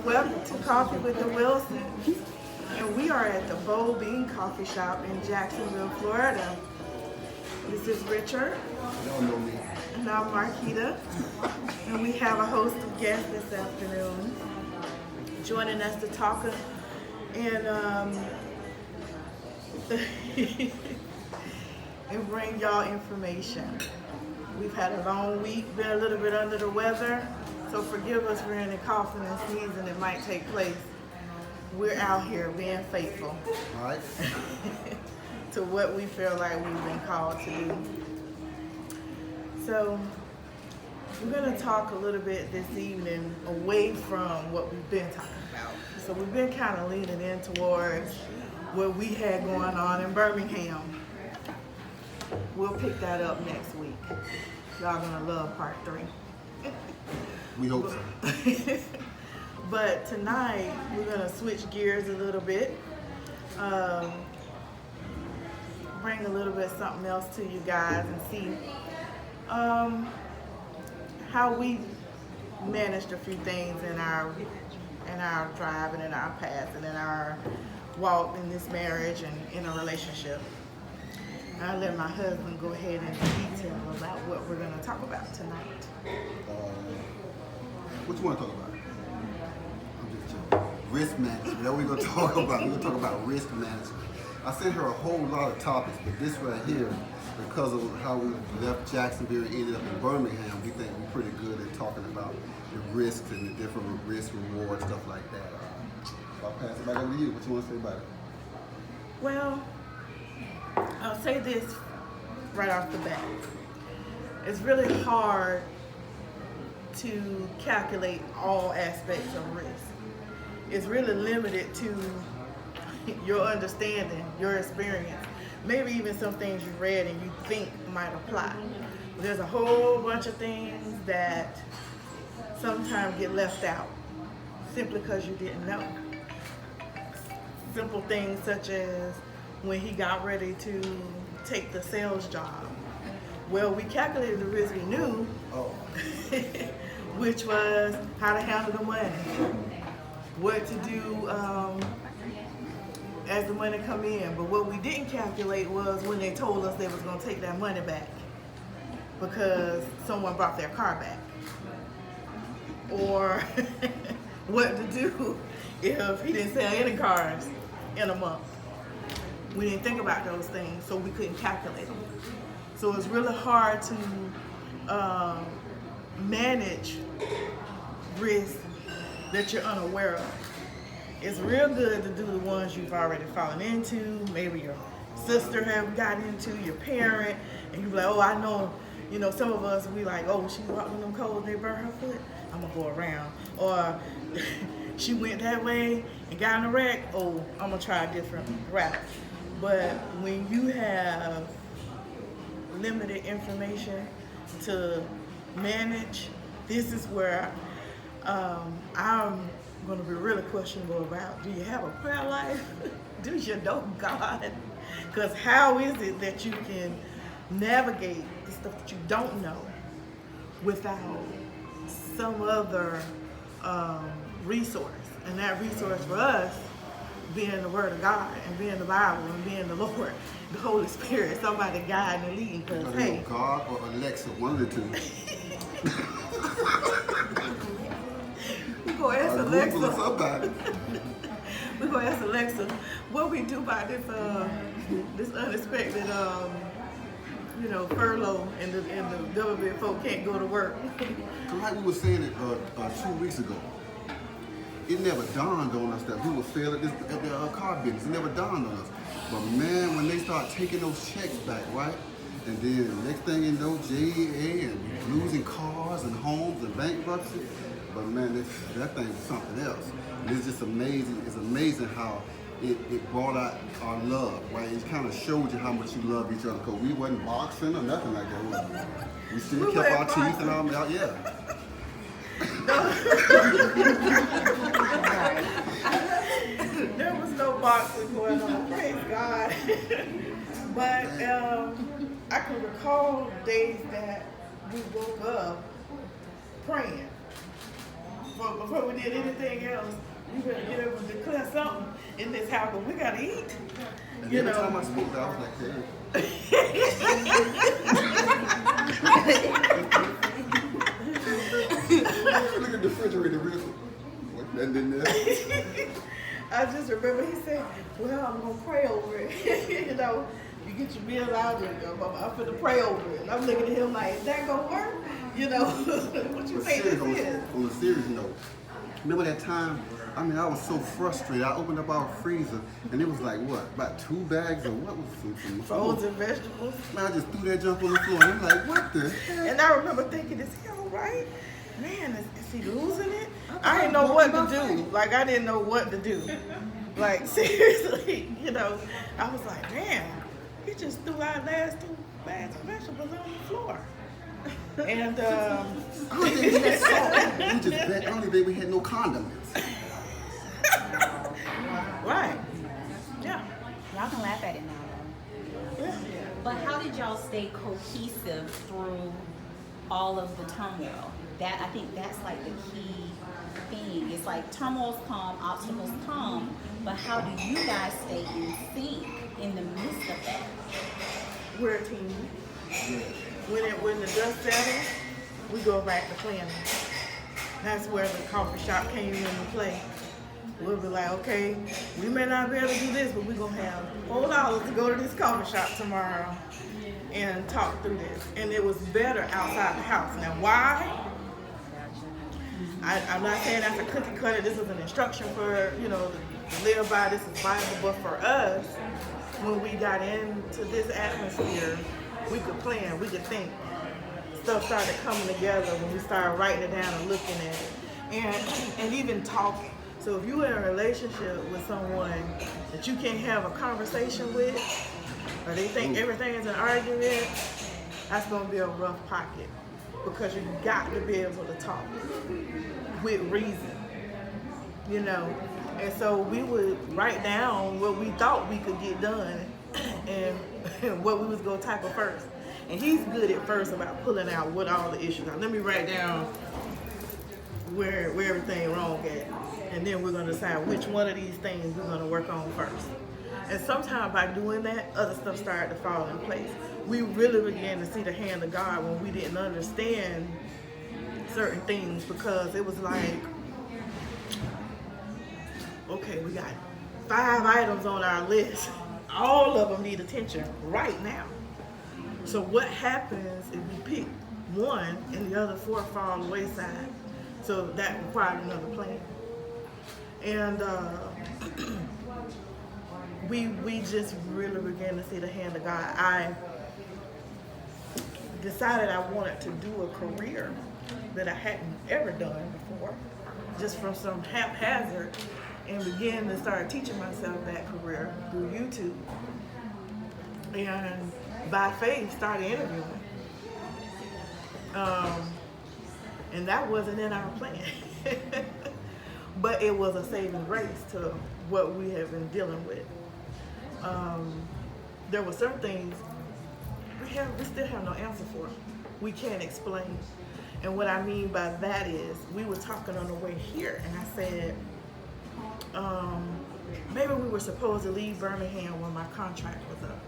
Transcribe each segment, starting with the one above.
Welcome to Coffee with the Wilsons. And we are at the Bold Bean Coffee Shop in Jacksonville, Florida. This is Richard. Y'all know me. And I'm Marquita. And we have a host of guests this afternoon joining us to talk and and bring y'all information. We've had a long week, been a little bit under the weather, so forgive us for any coughing and sneezing that might take place. We're out here being faithful All right. to what we feel like we've been called to do. So we're going to talk a little bit this evening away from what we've been talking about. So we've been kind of leaning in towards what we had going on in Birmingham. We'll pick that up next week. Y'all gonna love part 3. We hope so. But tonight we're gonna switch gears a little bit. Bring a little bit something else to you guys and see how we managed a few things in our drive and in our path and in our walk in this marriage and in a relationship. I'll let my husband go ahead and detail about what we're going to talk about tonight. What you want to talk about? I'm just joking. Risk management. That's what we're going to talk about. We're going to talk about risk management. I sent her a whole lot of topics, but this right here, because of how we left Jacksonville and ended up in Birmingham, we think we're pretty good at talking about the risks and the different risk, reward, stuff like that. I'll pass it back over to you. What you want to say about it? Well, I'll say this right off the bat. It's really hard to calculate all aspects of risk. It's really limited to your understanding, your experience, maybe even some things you read and you think might apply. There's a whole bunch of things that sometimes get left out simply because you didn't know. Simple things such as when he got ready to take the sales job. Well, we calculated the risk we knew, which was how to handle the money, what to do as the money come in. But what we didn't calculate was when they told us they was going to take that money back because someone brought their car back. Or what to do if he didn't sell any cars in a month. We didn't think about those things, so we couldn't calculate them. So it's really hard to manage risk that you're unaware of. It's real good to do the ones you've already fallen into, maybe your sister have gotten into, your parent, and you're like, oh, I know, some of us, we like, oh, she walked in them cold, they burned her foot, I'm gonna go around. Or she went that way and got in a wreck, oh, I'm gonna try a different route. But when you have limited information to manage, this is where I'm going to be really questionable about, do you have a prayer life? Do you know God? Because how is it that you can navigate the stuff that you don't know without some other resource? And that resource for us being the Word of God and being the Bible and being the Lord, the Holy Spirit, somebody guiding and leading. Because hey, God or Alexa, one of the two. We go ask Alexa. Google somebody. We go ask Alexa what we do about this this unexpected furlough and the government folk can't go to work. Like we were saying it 2 weeks ago. It never dawned on us that we would fail at the car business. It never dawned on us. But man, when they start taking those checks back, right? And then the next thing you know, JEA and losing cars and homes and bankruptcy. But man, that thing was something else. And it's just amazing. It's amazing how it brought out our love, right? It kind of showed you how much you love each other. Because we wasn't boxing or nothing like that. We still kept our teeth and all out, yeah. There was no boxing going on, praise God. But I can recall days that we woke up praying before we did anything else, we better get up and declare something in this house, but we gotta eat. And You every know. time I spoke, I was like, hey. Look at the refrigerator real quick. What, nothing in there? I just remember he said, well, I'm going to pray over it. You know, you get your meals out and I'm going to pray over it. And I'm looking at him like, is that going to work? You know, what you think this is? On a serious note, remember that time? I mean, I was so frustrated. I opened up our freezer and it was like, what, about 2 bags of what was some Frozen vegetables. Man, I just threw that junk on the floor and I'm like, what the heck? And I remember thinking, is he all right? Man, is he losing it? I didn't know what to do. Like, I didn't know what to do. Like, seriously, you know, I was like, man, he just threw our last 2 bags of vegetables on the floor. And, I don't think we had salt. We just bet, I don't think we had no condiments. right. Yeah. Y'all can laugh at it now, though. Yeah. But how did y'all stay cohesive through all of the turmoil? That, I think that's like the key thing. It's like turmoils come, obstacles come, but how do you guys stay in sync in the midst of that? We're a team. When the dust settles, we go back to planning. That's where the coffee shop came into play. We'll be like, okay, we may not be able to do this, but we're going to have $4 to go to this coffee shop tomorrow and talk through this. And it was better outside the house. Now, why? I'm not saying that's a cookie cutter. This is an instruction for, you know, to live by. This is Bible. But for us, when we got into this atmosphere, we could plan, we could think. Stuff started coming together when we started writing it down and looking at it. And even talking. So if you're in a relationship with someone that you can't have a conversation with, or they think everything is an argument, that's going to be a rough pocket. Because you got to be able to talk with reason, you know. And so we would write down what we thought we could get done and what we was going to tackle first. And he's good at first about pulling out what all the issues are. Let me write down where everything wrong at. And then we're going to decide which one of these things we're going to work on first. And sometimes by doing that, other stuff started to fall in place. We really began to see the hand of God when we didn't understand certain things, because it was like, okay, we got 5 items on our list. All of them need attention right now. So what happens if we pick one and the other 4 fall on the wayside? So that required another plan. And we just really began to see the hand of God. I decided I wanted to do a career that I hadn't ever done before, just from some haphazard, and began to start teaching myself that career through YouTube. And by faith, started interviewing. And that wasn't in our plan. But it was a saving grace to what we have been dealing with. There were certain things we still have no answer for. We can't explain. And what I mean by that is, we were talking on the way here, and I said, maybe we were supposed to leave Birmingham when my contract was up.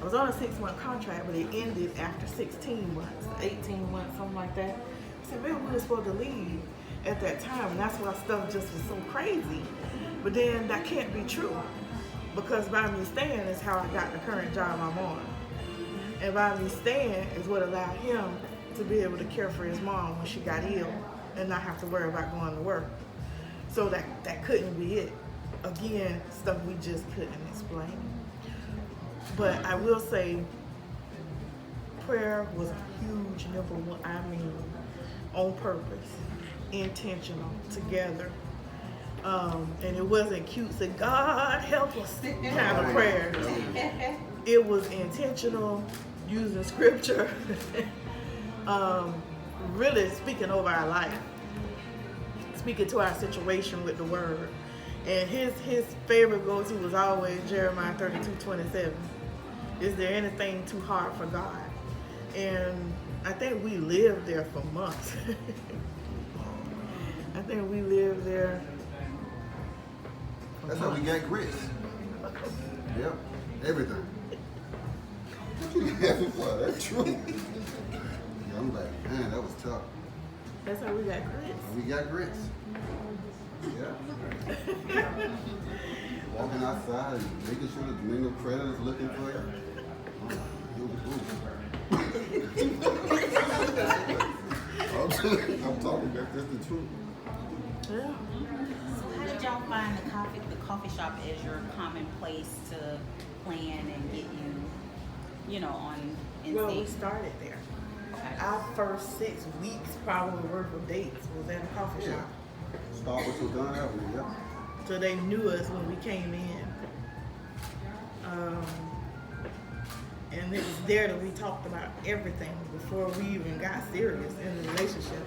I was on a 6-month contract, but it ended after 16 months, 18 months, something like that. I said, maybe we were supposed to leave at that time, and that's why stuff just was so crazy. But then that can't be true, because by me staying is how I got the current job I'm on. And by me staying is what allowed him to be able to care for his mom when she got ill and not have to worry about going to work. So that couldn't be it. Again, stuff we just couldn't explain. But I will say, prayer was a huge number one. I mean, on purpose, intentional, together. And it wasn't cute, say, God help us kind of prayer. It was intentional, using scripture, really speaking over our life, speaking to our situation with the word. And his favorite go-to was always Jeremiah 32:27. Is there anything too hard for God? And I think we lived there for months. I think we lived there. That's how we got grits. Yep, everything. Well, that's true. Yeah, I'm like, man, that was tough. That's how we got grits. We got grits. Yeah. Walking outside and making sure that the no predators looking for you. I'm talking about that's the truth. Yeah. So how did y'all find the coffee shop as your common place to plan and get you know, in Well, we state? started there. Okay. Our first 6 weeks, probably worth of dates, was at a coffee Yeah. shop. Starbucks was done Avenue, yeah. So they knew us when we came in. And it was there that we talked about everything before we even got serious in the relationship.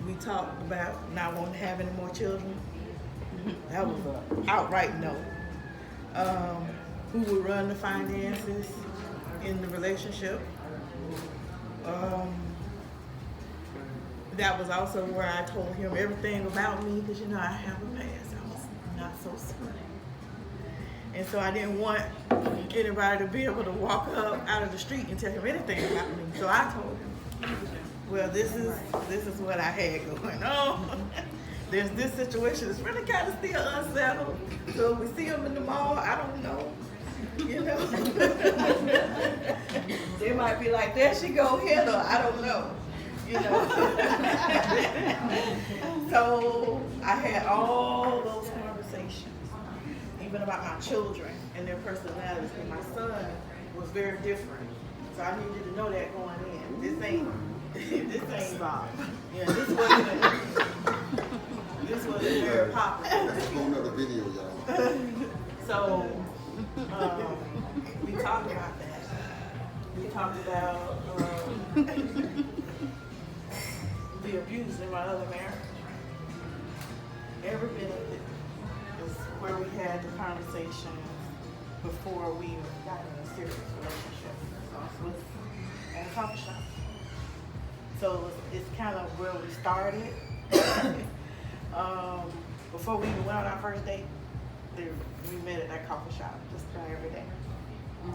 We talked about not wanting to have any more children. That was an outright no. Who would run the finances in the relationship? That was also where I told him everything about me, because you know I have a past. I was not so smart. And so I didn't want anybody to be able to walk up out of the street and tell him anything about me. So I told him, well, this is what I had going on. There's this situation that's really kind of still unsettled. So if we see him in the mall, I don't know. You know, they might be like, there she go, hit her. I don't know. You know. So I had all those conversations, even about my children and their personalities. Because my son was very different, so I needed to know that going in. This ain't Bob. Yeah, this wasn't very popular. That's a whole nother video, y'all. So we talked about that. We talked about the abuse in my other marriage. Every bit of it is where we had the conversation before we got in a serious relationship. So it was at a coffee shop. So it's kind of where we started. Before we even went on our first date, we met at that coffee shop just about every day.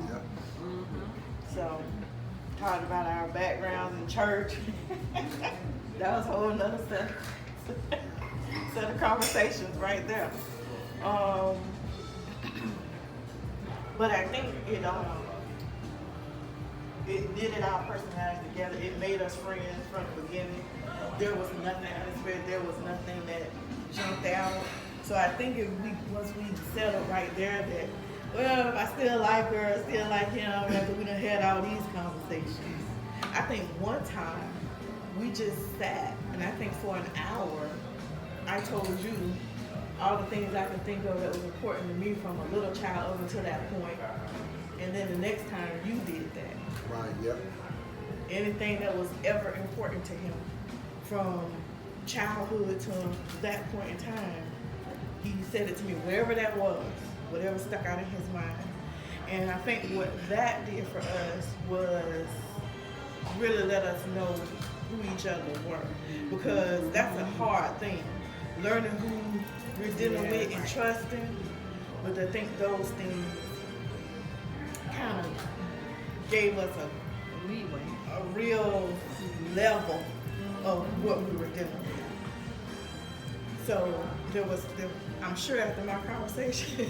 Yep. So, talked about our backgrounds in church. That was a whole nother set of conversations right there. But I think, you know, it knitted our personalities together. It made us friends from the beginning. There was nothing unexpected. There was nothing that jumped out. So I think once we settled right there that, well, if I still like her, I still like him, after we done had all these conversations. I think one time we just sat, and I think for an hour, I told you all the things I can think of that was important to me from a little child up until that point. And then the next time you did that. Right, yep. Anything that was ever important to him from childhood to that point in time, he said it to me, wherever that was, whatever stuck out in his mind. And I think what that did for us was really let us know who each other were, because that's a hard thing, learning who we're dealing with and trusting. But I think those things kind of gave us a real level of what we were dealing with. So I'm sure after my conversation,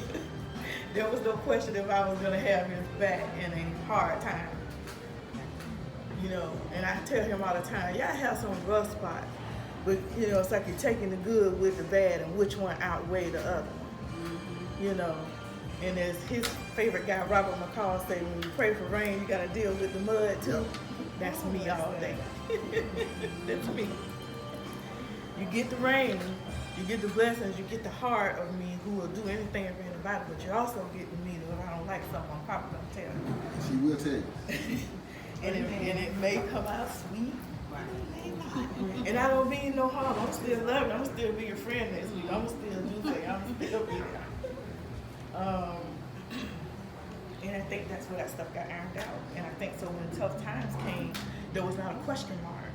there was no question if I was gonna have his back in a hard time. You know, and I tell him all the time, yeah, I have some rough spots, but you know, it's like you're taking the good with the bad and which one outweigh the other. You know, and as his favorite guy, Robert McCall, say, when you pray for rain, you gotta deal with the mud too. That's me all day. That's me. You get the rain, you get the blessings, you get the heart of me who will do anything for anybody, but you also get the me that if I don't like something, I'm probably gonna tell you. She will tell you. And it may come out sweet, it may not. And I don't mean no harm. I'm still loving. I'm still be your friend next week. I'm still do things. I'm still be there. And I think that's where that stuff got ironed out. And I think so when tough times came, there was not a question mark.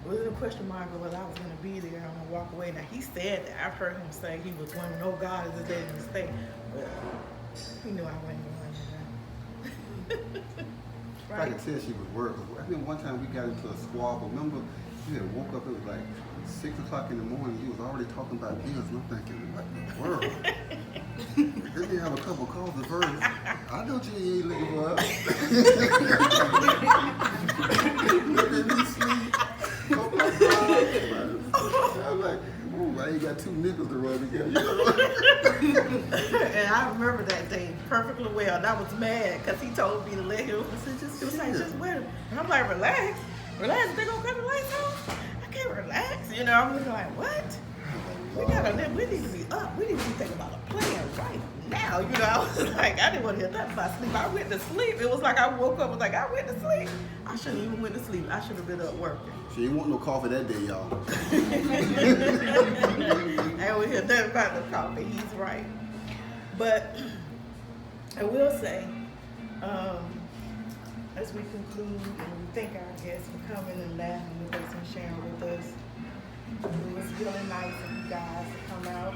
was it a question mark or whether I was going to be there and I'm going to walk away. Now, he said that. I've heard him say he was wondering, oh, God, is there a mistake? But he knew I wasn't going to I could tell she was worried. I think one time we got into a squabble. Remember, you had woke up, it was like 6 o'clock in the morning. You was already talking about bills. And I'm thinking, what in the world? Then you have a couple calls at first. I know you ain't looking for us. Look at me sleep. Oh my God. I'm like, ooh, I ain't got two nickels to run together. You know? And I remember that day perfectly well. And I was mad because he told me to let him. I said, just wait. And I'm like, relax. They gonna cut the lights off? I can't relax. You know, I'm looking like, what? We need to be up. We need to be thinking about a plan right now. You know, I was like, I didn't want to hear nothing about sleep. I went to sleep. It was like I woke up and was like, I went to sleep. I shouldn't even went to sleep. I should have been up working. She ain't want no coffee that day, y'all. I don't hear nothing about the coffee. He's right. But I will say, as we conclude and we thank our guests for coming and laughing with us and sharing with us, it was really nice of you guys to come out.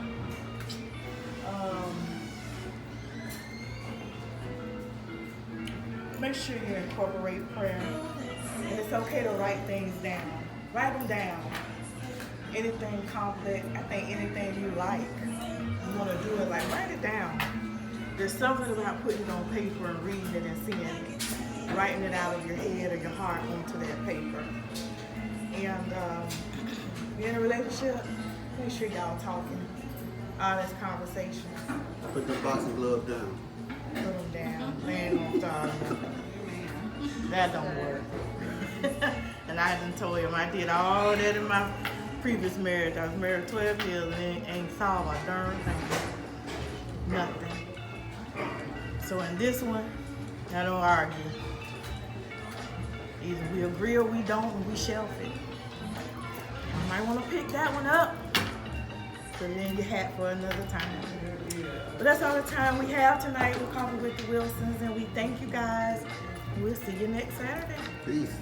Make sure you incorporate prayer. And it's okay to write things down. Write them down. Anything complex, I think anything you like, you want to do it, like write it down. There's something about putting it on paper and reading it and seeing it, writing it out of your head or your heart onto that paper. And in a relationship, make sure y'all talking, honest conversations. Put the boxing glove down. Put them down. Man don't start nothing. That don't work. And I done told him I did all that in my previous marriage. I was married 12 years and ain't solved a darn thing. Nothing. So in this one, I don't argue. Either we agree or we don't, and we shelf it. You might want to pick that one up, put it in your hat for another time. But that's all the time we have tonight with Coffee with the Wilsons, and we thank you guys. We'll see you next Saturday. Peace.